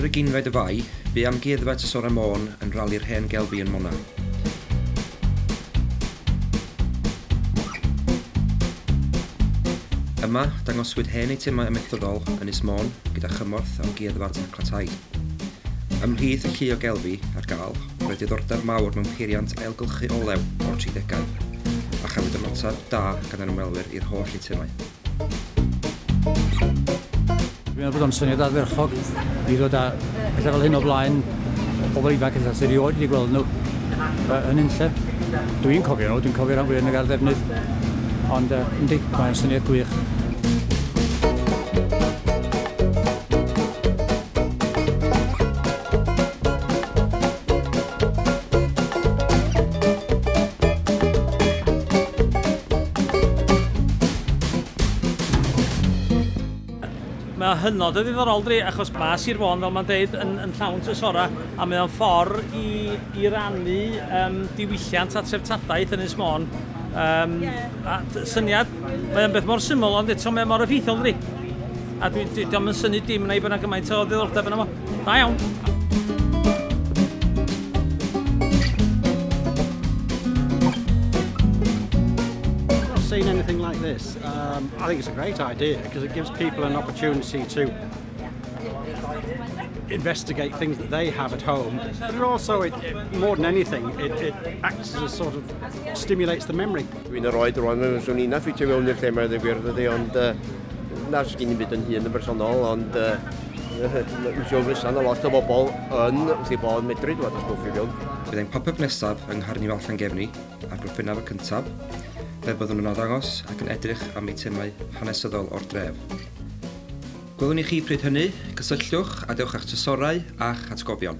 yr ugeinfed y fai, bu Amgueddfa Môn yn Rali Hen Gelfi Môn. Yma, dangoswyd hen eitemau ymethydol Ynys Môn gyda chymorth Amgueddfa Clatau. Ymhlith y llu o gelfi ar gael, roedd diddordeb mawr mewn peiriant ailgylchu olew o'r 30au, a chafwyd ymatab da gan ymwelwyr i'r holl eitemau. Dwi'n meddwl bod o'n syniad adferchog i ddod â pethau fel hyn o blaen pobl ifanc eitha sydd erioed wedi gweld nhw yn unlle. Dwi'n cofio nhw, dwi'n cofio rhan fwyaf yn y garddefnydd, ond yndi, mae'n syniad gwych. Mae hynod o ddiddorol dri, achos mae Sir Fôn, fel mae'n deud, yn llawn trysora, a mae o'n ffordd i rannu diwylliant a treftadaeth Ynys Môn. A syniad, mae'n beth mor syml, ond eto mae mor effeithiol dri. A dwi'n syni dim yna i bod yna gymaint o ddiddordeb yna fo. Da iawn! Seen anything like this. I think it's a great idea because it gives people an opportunity to investigate things that they have at home, but also, more than anything, it acts as a sort of stimulates the memory. Dwi'n roed rwan yn swn i'n ffitio mewn i'r thema y gwir dydi, ond na sgyn i'n byd yn hun yn bersonol, ond siw fysa'n a lot o bobl yn wrthi bod medru dwad o stwff i fewn. Bydd ein pop-up nesaf yng Ngharnifal Llangefni ar Gorffennaf y cyntaf, fe byddwn nhw'n ddangos ac yn edrych am eitemau hanesyddol o'r dref. Gwelwn i chi pryd hynny, cysylltwch a dewch a'ch trysorau a'ch atgofion.